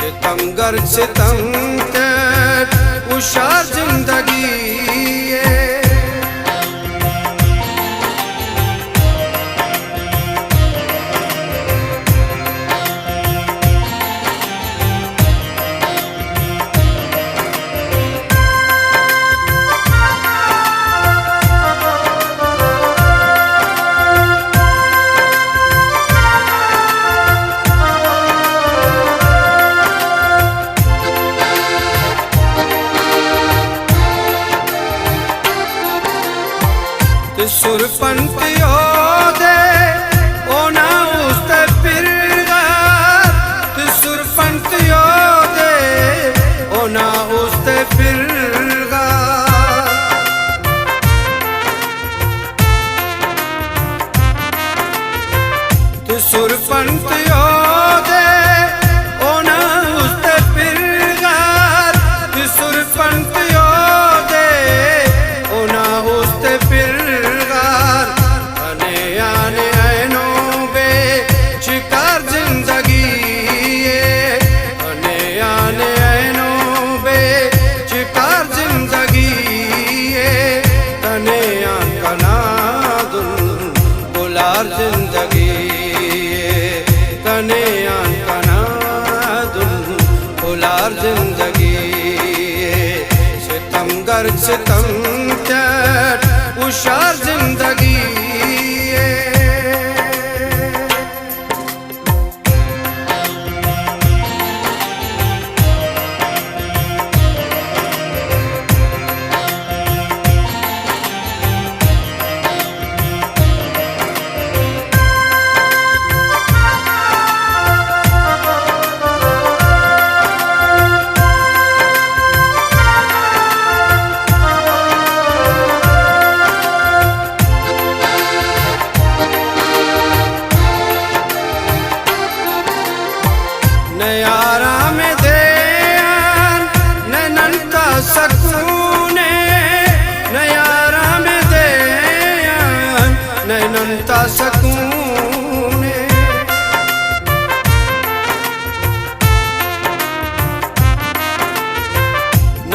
सितम गर्क सितम कैट उशार जिंदगी सुरपंत योदे ओना उस्ते फिरगार सुरपंत योदे ओना उस्ते फिरगार सुरपंत योदे ओना उस्ते फिरगार सुरपंत योदे ओना उस्ते फिरगार जिंदगी कने कना दुन उलार जिंदगी सितम गर्क सितम कैट उशार जिंदगी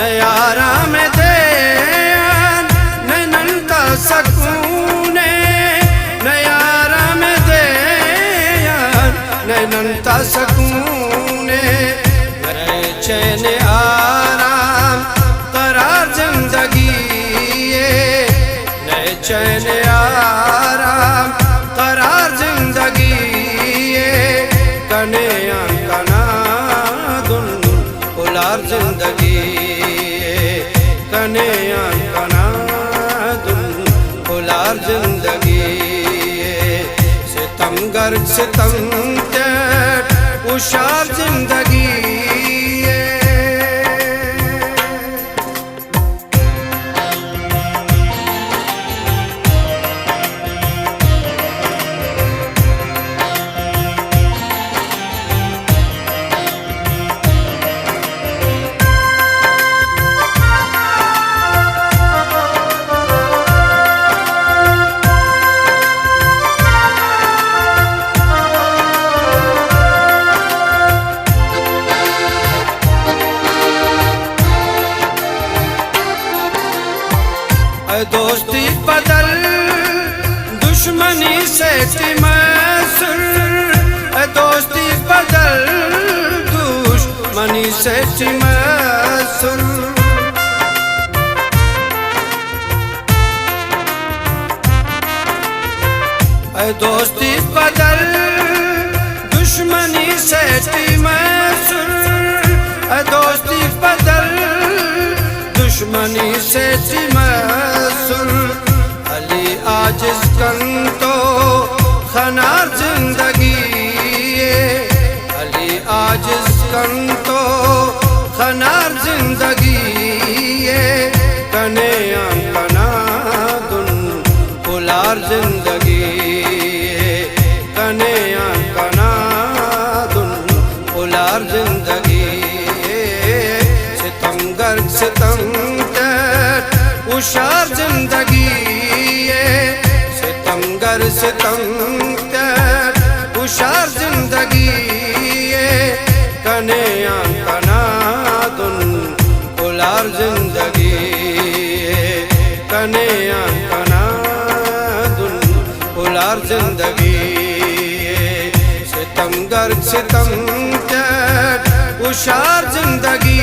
मैं आराम दे नैनन का सकूने, मैं आराम दे नैनन का सकूने, मैं चैन आराम करार जिंदगी मैं चैन आराम करार जिंदगी कने कना दुन उलार जिंदगी कने कना दुन उलार जिंदगी सितमगर सितम उशार जिंदगी दोस्ती बदल दुश्मनी से तिमसुर, दोस्ती बदल दुश्मनी से तिमसुर, दोस्ती बदल दुश्मनी से तिमसुर, दोस्ती बदल दुश्मनी से तिमसुर, अली आजिज़ कन तो खनार जिंदगी अली आजिज़ कन तो खनार जिंदगी कने कना दुन उलार जिंदगी कने कना दुन उलार जिंदगी सितमगर सितम उशार जिंदगी सितमगर सितम उशार जिंदगी कने कना दुन उलार जिंदगी कने कना दुन उलार जिंदगी सितमगर सितम उशार जिंदगी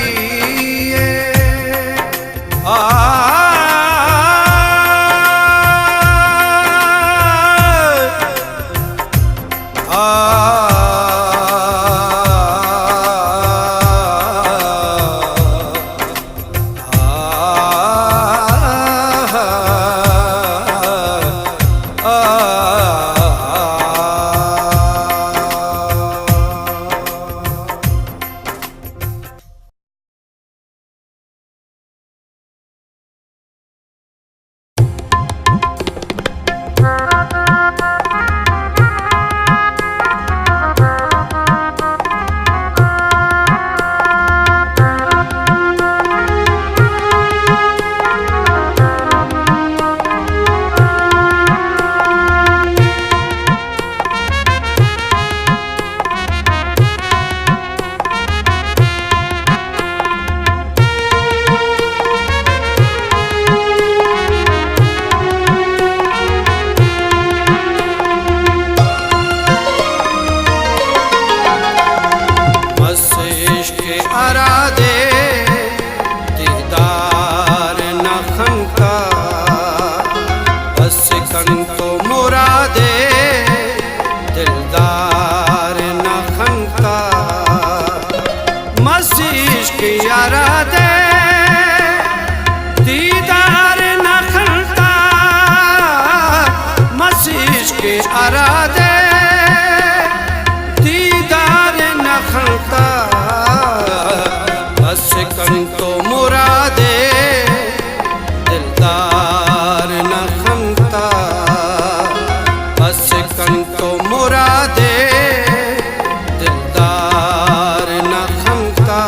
अरादे दीदार न खलता बस कन तो मुरादे दिलदार न खलता बस कन तो मुरादे दिलदार न खलता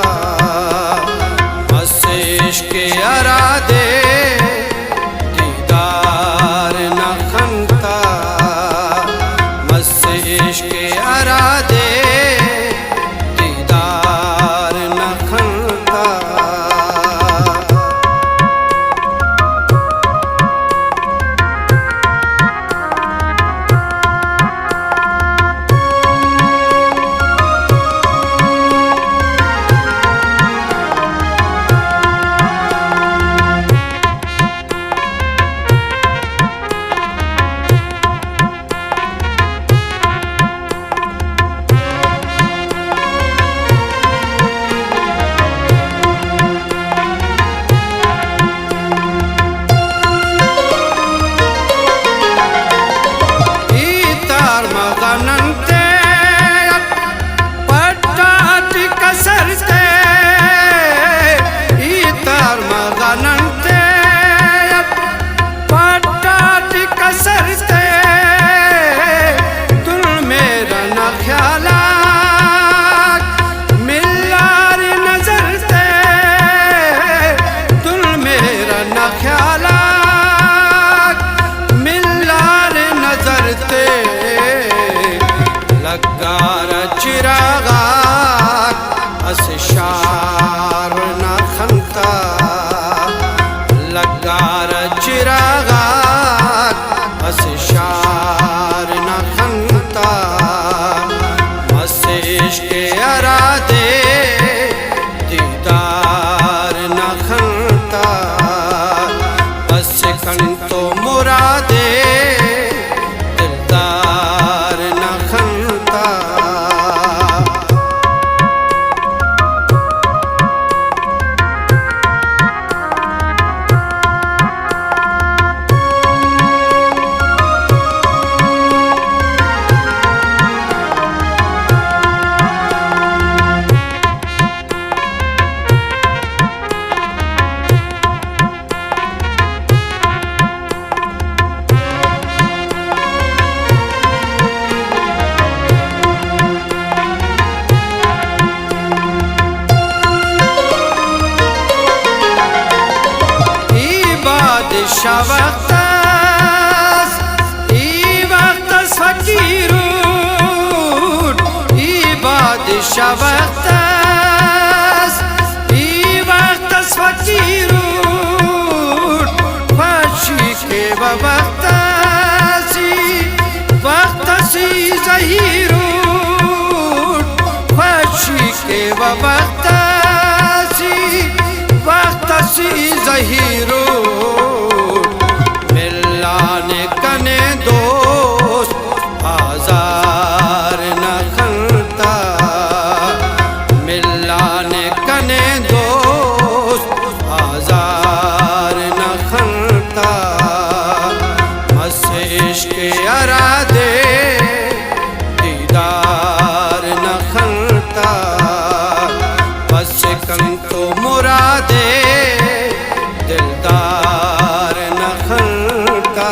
शार न खंता लगार चिरागात बस शार न खंता मसेश के अरादे दीदार न खंता बस कंतो मुरादे दिलदार न Khanta. Şavaktas, İvaktas fakirun, İbadi şavaktas, İvaktas fakirun, Faşike vaktasi, vaktasi zahirun, Faşike vaktasi, vaktasi zahirun। मिलाने कने दोस्त आजार न खंता मिलाने कने दोस्त आजार न खंता मसेश के अरादे दीदार न खंता बस कंतो मुरादे दिलदार न खंता।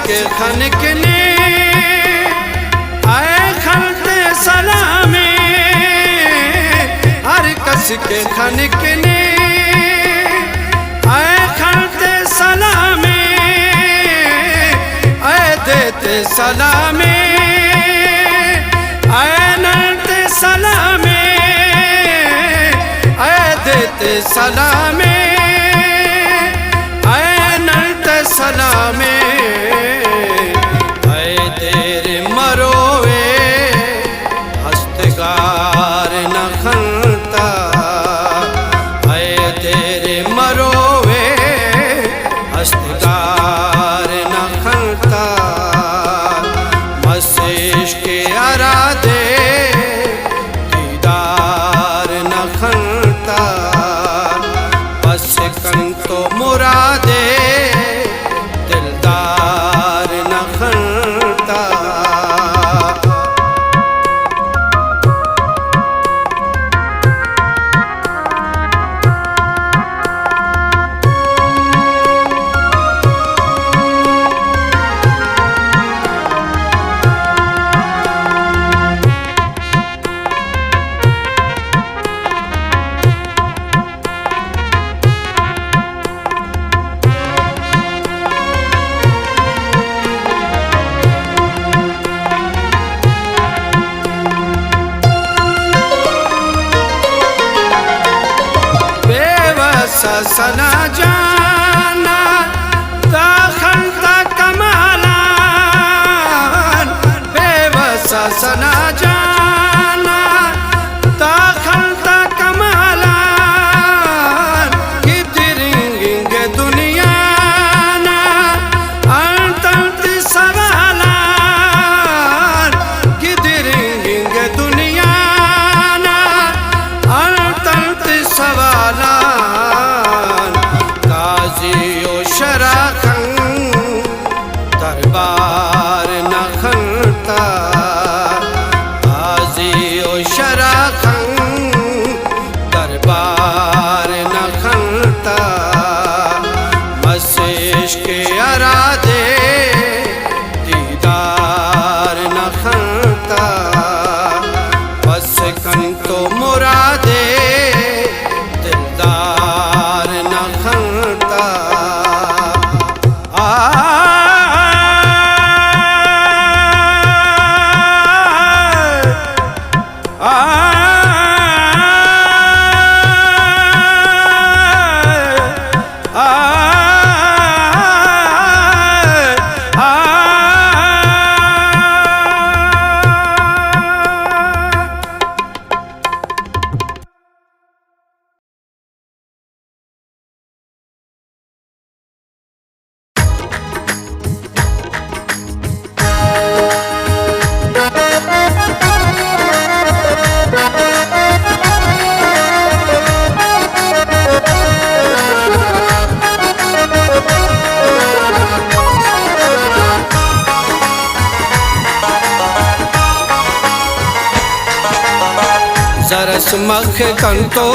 के खनकने आए खलते सलामे हर कस के खनकने आए खलते सलामे आए देते सलामे आए नलते सलामे आए देते सलामे आए नलते सलामे हस्तगार न खंता मसेश के अरादे दीदार न खंता बस कंतो मुरादे दिलदार न खंता। सना जाना दाखलता कमालान बेवसा सना जाना दाखलता कमालान कितरिंगे दुनिया ना अंतंति सवालान कितरिंगे दुनिया ना अंतंति सवालान शराखं दरबार न खनता हाजी ओ शराखन दरबार न खनता मस्जिद के अरादे दीदार न खनता बस कन तो मुरादे दिलदार न खनता जरस मख कंतो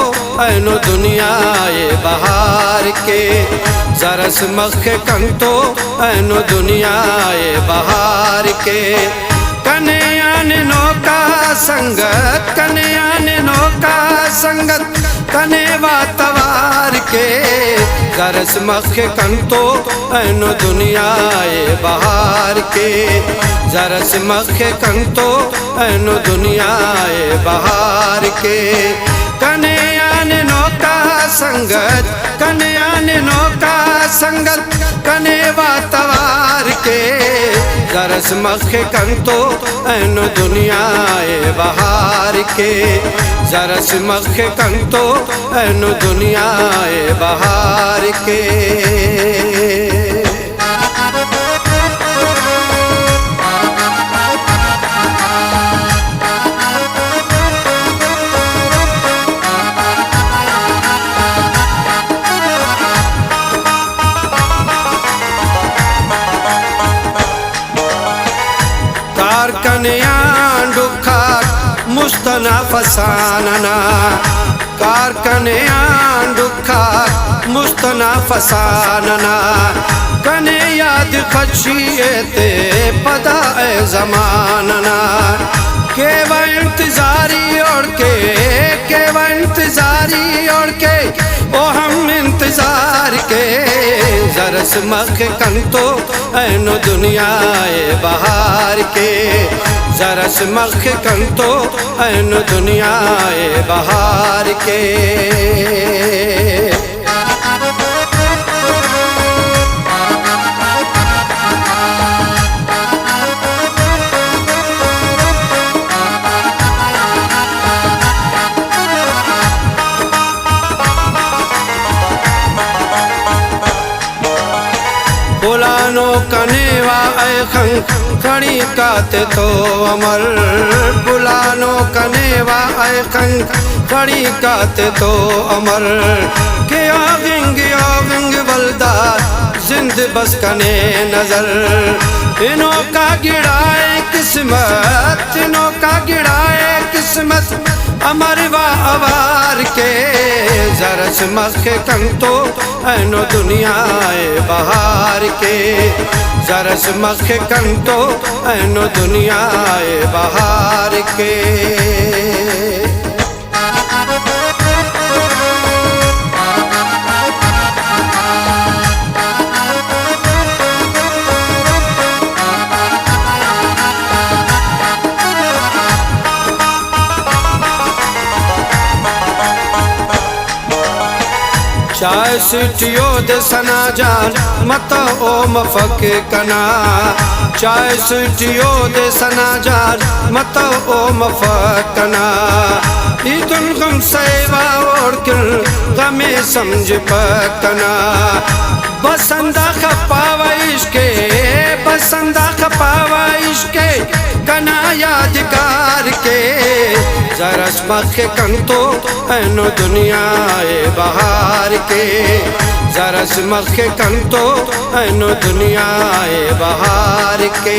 ऐनो दुनिया ये बहार के जरस मख कंतो ऐनो दुनिया ये बहार के कन्यान नौका संगत कन्यान नौका संगत कने वातवार के जरस मख कंतो ऐनो दुनिया ये बहार के जरस मख कंतो ऐनो दुनिया ये बहार के कन्यान नौका संगत कन्यान नौका संगत कने वातवार के जरस मख कंतो ऐनो दुनिया ये बहार के जरस मख कंतो ऐनो दुनिया ये बहार के कन्यान दुखा मुस्तना फसानना कार कन्यान दुखा मुस्तना फसानना कने याद खचिए ते पता ए जमानना केवा इंतजारी और केवा इंतजारी और के ओ हम इंतजार के जरस मख कंतो ऐनो दुनिया ये बहार के जरस मख कंतो ऐनो दुनिया ये बहार के बुलानो कनेवा ऐखं खड़ी काते तो अमर बुलानो कनेवा ऐखं खड़ी काते तो अमर के आगिंग बलदा जिंद बस कने नजर इनो का गिड़ाए किस्मत इनो का गिड़ाए किस्मत अमर वा अवार के जरस मख कंतो ऐनो दुनिया ये बहार के जरस मख कंतो ऐनो दुनिया ये बहार के चाय सिटियो दे सना जान मत ओ मफक कना चाय सिटियो दे सना जान मत ओ मफक कना ईदुल गम सेवा और किल गमे समझ पकना बसंदा खपावा इश्के बसंदा खपावा इश्के कना यादगार के जरा जरस मखे कंतो एनो दुनियाए बहार के जरस मखे कंतो एनो दुनियाए बहार के